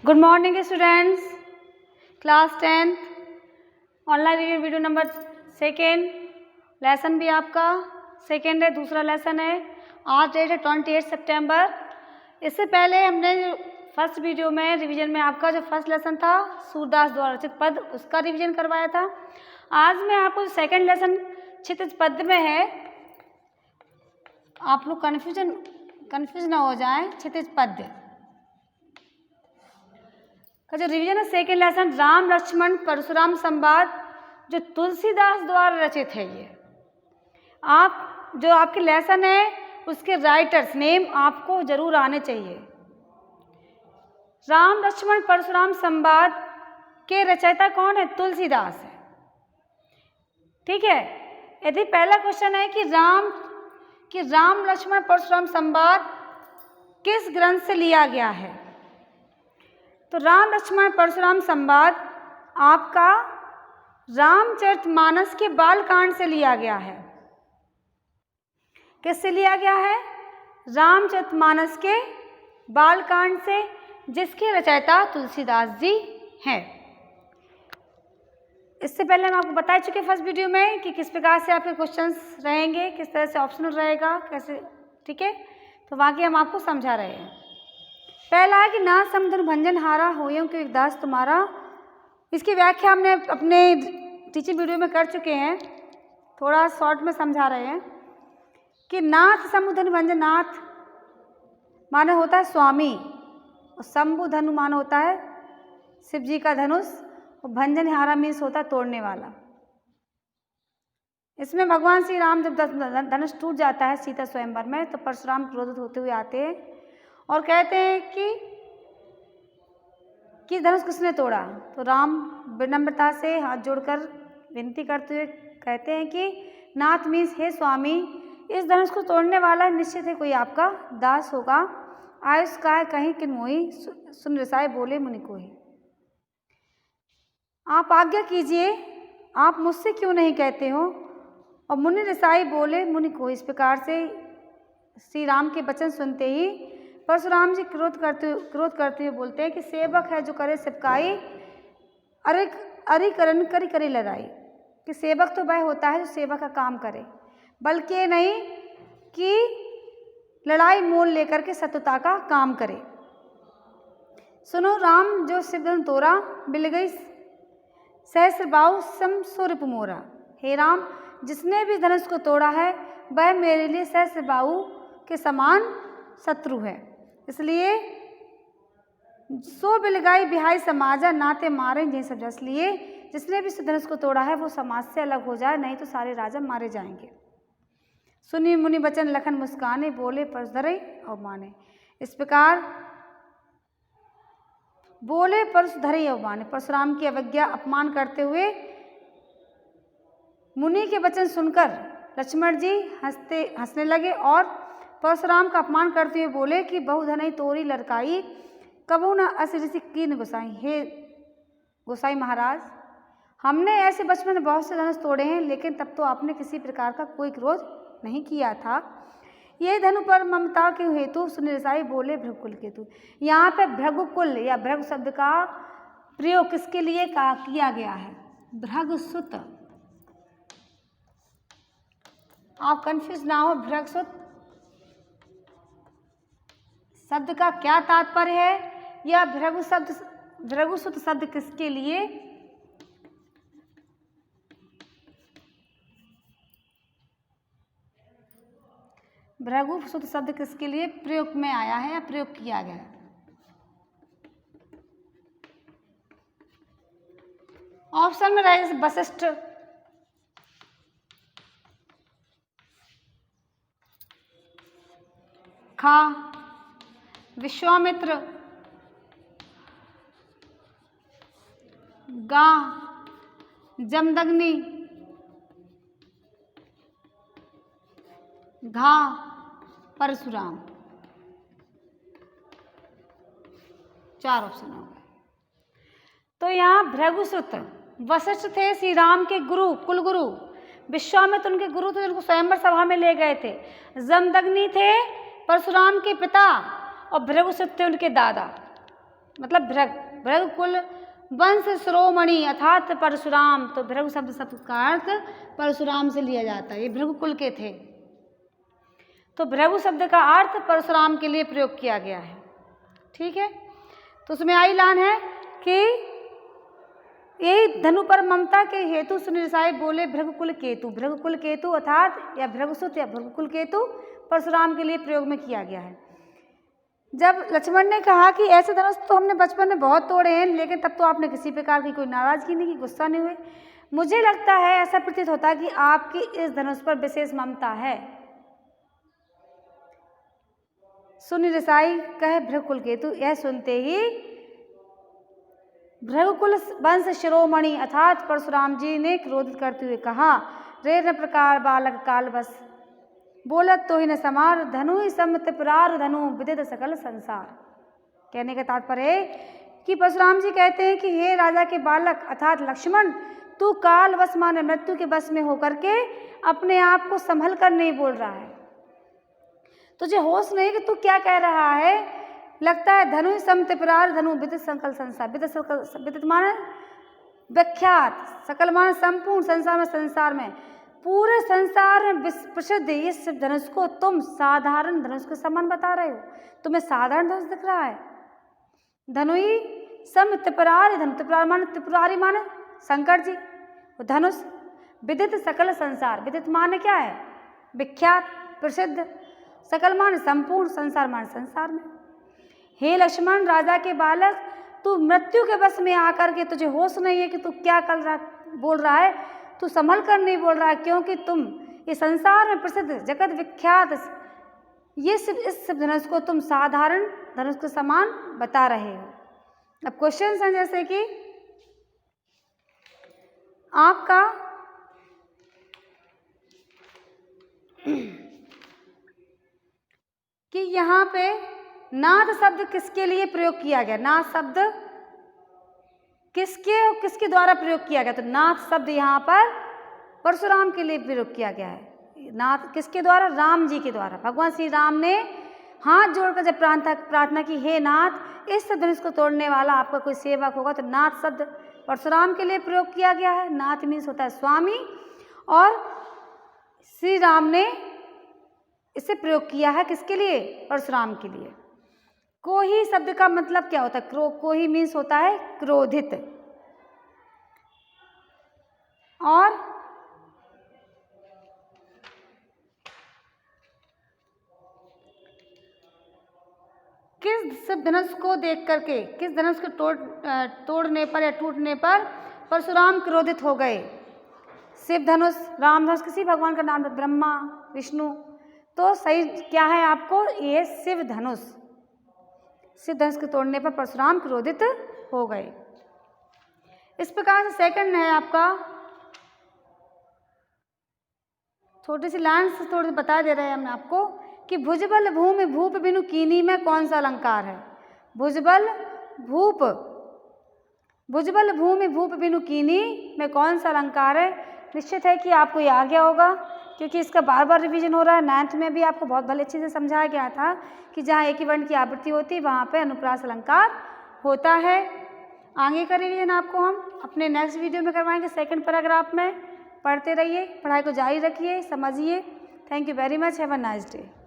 Good morning students, class 10th online revision video number second. Lesson भी आपका second है, दूसरा लेसन है। आज डेट है 28 सितंबर। इससे पहले हमने फर्स्ट वीडियो में रिवीजन में आपका जो फर्स्ट लेसन था सूरदास द्वारा रचित पद, उसका रिवीजन करवाया था। आज मैं आपको सेकेंड लेसन क्षितिज पद में है, आप लोग कन्फ्यूज ना हो जाएं। क्षितिज पद का जो रिवीजन है सेकेंड लेसन राम लक्ष्मण परशुराम संवाद जो तुलसीदास द्वारा रचित है। ये आप जो आपके लेसन है उसके राइटर्स नेम आपको जरूर आने चाहिए। राम लक्ष्मण परशुराम संवाद के रचयिता कौन है? तुलसीदास है। ठीक है। यदि पहला क्वेश्चन है कि राम लक्ष्मण परशुराम संवाद किस ग्रंथ से लिया गया है, तो राम लक्ष्मण परशुराम संवाद आपका रामचरितमानस के बालकांड से लिया गया है। किससे लिया गया है? रामचरितमानस के बालकांड से, जिसके रचयिता तुलसीदास जी हैं। इससे पहले हम आपको बता चुके फर्स्ट वीडियो में कि किस प्रकार से आपके क्वेश्चंस रहेंगे, किस तरह से ऑप्शनल रहेगा, कैसे। ठीक है, तो बाकी हम आपको समझा रहे हैं। पहला है कि ना समुद्र भंजन हारा होयं के दास तुम्हारा। इसकी व्याख्या हमने अपने टीचिंग वीडियो में कर चुके हैं, थोड़ा शॉर्ट में समझा रहे हैं कि नाथ समुद्र भंजन, नाथ माने होता है स्वामी, और शंभु धनु माने होता है शिव जी का धनुष, और भंजन हारा मीन्स होता है तोड़ने वाला। इसमें भगवान श्री राम जब धनुष टूट जाता है सीता स्वयंवर में, तो परशुराम क्रोधित होते हुए आते हैं और कहते हैं कि धनुष किसने तोड़ा। तो राम विनम्रता से हाथ जोड़कर विनती करते हुए कहते हैं कि नाथ मीन्स हे स्वामी, इस धनुष को तोड़ने वाला निश्चित है कोई आपका दास होगा। आयुष का है कहीं किन मोही, सुन रसाए बोले मुनि को ही। आप आज्ञा कीजिए, आप मुझसे क्यों नहीं कहते हो। और मुनि रसाई बोले मुनि को। इस प्रकार से श्री राम के वचन सुनते ही परशुराम जी क्रोध करते हुए बोलते हैं कि सेवक है जो करे सिपकाई, अरे करन करी करी लड़ाई। कि सेवक तो वह होता है जो सेवा का काम करे, बल्कि नहीं कि लड़ाई मोल लेकर के सत्यता का काम करे। सुनो राम जो शिवधनुष तोरा, मिल गई सहस्रबाहु सम सूर्य मोरा। हे राम, जिसने भी धनुष को तोड़ा है वह मेरे लिए सहस्रबाहु के समान शत्रु है। इसलिए सो बिलगाई बिहाई समाजा, नाते मारे जे सब। इसलिए जिसने भी धनुष को तोड़ा है वो समाज से अलग हो जाए, नहीं तो सारे राजा मारे जाएंगे। सुनी मुनि बचन लखन मुस्काने, बोले परश धरे और माने। इस प्रकार बोले परश धरे और माने, परशुराम की अवज्ञा अपमान करते हुए मुनि के वचन सुनकर लक्ष्मण जी हंसने लगे और परशुराम का अपमान करते हुए बोले कि बहुधनई तोरी लड़काई, कबू न असिरिसी कीन गोसाई। हे गोसाई महाराज, हमने ऐसे बचपन में बहुत से धनुष तोड़े हैं, लेकिन तब तो आपने किसी प्रकार का कोई क्रोध नहीं किया था। ये धनु पर ममता के हेतु सुनिरसाई बोले भृगुकुल केतु। यहाँ पे भृगुकुल या भृगु शब्द का प्रयोग किसके लिए किया गया है? भृगुसुत। आप कंफ्यूज ना हो, भृगुसुत शब्द का क्या तात्पर्य है, या भृगुसुत शब्द किसके लिए? भृगुसुत शब्द किसके लिए प्रयोग में आया है या प्रयोग किया गया है? ऑप्शन में रहेगा वशिष्ठ, खा विश्वामित्र, गा जमदग्नि, घा परशुराम। 4 ऑप्शन हो गए। तो यहाँ भृगुसुत वशिष्ठ थे श्री राम के गुरु, कुलगुरु। विश्वामित्र उनके गुरु थे, उनको स्वयंवर सभा में ले गए थे। जमदग्नि थे परशुराम के पिता, और भृगुसुत थे उनके दादा। मतलब भृग, भृगकुल वंश शिरोमणि अर्थात परशुराम। तो भृगु शब्द का अर्थ परशुराम से लिया जाता है, ये भृगुकुल के थे। तो भृगु शब्द का अर्थ परशुराम के लिए प्रयोग किया गया है। ठीक है, तो उसमें आई लाइन है कि यही धनु पर ममता के हेतु सुनि रसाई बोले भृगुकुल केतु। भृगुकुल केतु अर्थात या भृगुसुत या भृगुकुल केतु परशुराम के लिए प्रयोग में किया गया है। जब लक्ष्मण ने कहा कि ऐसे धनुष तो हमने बचपन में बहुत तोड़े हैं, लेकिन तब तो आपने किसी प्रकार की कोई नाराजगी नहीं की, गुस्सा नहीं हुए। मुझे लगता है, ऐसा प्रतीत होता है कि आपकी इस धनुष पर विशेष ममता है। सुनि रसाई कहे भृगुकुल केतु। यह सुनते ही भृगुकुल वंश शिरोमणि अर्थात परशुराम जी ने क्रोधित करते हुए कहा, रे न प्रकार बालक काल बस बोलत तो ही न समार धनु ही सम त्रिपुरार धनु विदित सकल संसार। कहने का तात्पर्य है कि परशुराम जी कहते हैं कि हे राजा के बालक अर्थात लक्ष्मण, तू काल वश माने मृत्यु के वश में होकर के अपने आप को संभल कर नहीं बोल रहा है। तुझे होश नहीं कि तू क्या कह रहा है। लगता है धनु ही सम त्रिपुरार धनु विदित सकल संसार। विदित माने विख्यात, सकल माने संपूर्ण, संसार में संसार में पूरे संसार में प्रसिद्ध इस धनुष को तुम साधारण धनुष के समान बता रहे हो। तुम्हें साधारण धनुष दिख रहा है। धनुई सम त्रिपुरारी धनु, त्रिपुरारी माने त्रिपुरारी माने शंकर जी, धनुष विदित सकल संसार। विदित माने क्या है? विख्यात, प्रसिद्ध, सकल माने संपूर्ण, संसार माने संसार में। हे लक्ष्मण राजा के बालक, तू मृत्यु के बस में आकर के तुझे होश नहीं है कि तू क्या बोल रहा है। तू संभल कर नहीं बोल रहा है, क्योंकि तुम ये संसार में प्रसिद्ध जगत विख्यात इस धनुष को तुम साधारण धनुष के समान बता रहे हो। अब क्वेश्चन हैं जैसे कि आपका कि यहाँ पे नाद शब्द किसके लिए प्रयोग किया गया? नाद शब्द किसके द्वारा प्रयोग किया गया? तो नाथ शब्द यहाँ पर परशुराम के लिए प्रयोग किया गया है। नाथ किसके द्वारा? राम जी के द्वारा। भगवान श्री राम ने हाथ जोड़कर जब प्रार्थना की, हे नाथ, इस धनुष को तोड़ने वाला आपका कोई सेवक होगा, तो नाथ शब्द परशुराम के लिए प्रयोग किया गया है। नाथ मीन्स होता है स्वामी, और श्री राम ने इसे प्रयोग किया है किसके लिए? परशुराम के लिए। कोही शब्द का मतलब क्या होता है? कोही मीन्स होता है क्रोधित। और किस धनुष को देख करके, किस धनुष को तोड़ने पर या टूटने पर परशुराम क्रोधित हो गए? शिव धनुष, राम धनुष, किसी भगवान का नाम, ब्रह्मा, विष्णु। तो सही क्या है आपको? ये शिव धनुष। शिव धनुष के तोड़ने पर परशुराम क्रोधित हो गए। इस प्रकार से सेकंड है आपका, छोटी सी लाइन से थोड़ी बता दे रहे हैं हमने आपको कि भुजबल भूमि भूप बिनु कीनी में कौन सा अलंकार है? भुजबल भूमि भूप बिनु कीनी में कौन सा अलंकार है? निश्चित है कि आपको ये आ गया होगा, क्योंकि इसका बार बार रिवीजन हो रहा है। 9th में भी आपको बहुत भले अच्छे से समझाया गया था कि जहाँ एक ही वर्ण की आवृत्ति होती है वहाँ पे अनुप्रास अलंकार होता है। आगे का रिवीजन आपको हम अपने नेक्स्ट वीडियो में करवाएंगे। सेकंड पैराग्राफ में पढ़ते रहिए, पढ़ाई को जारी रखिए, समझिए। Thank you very much, have a nice day.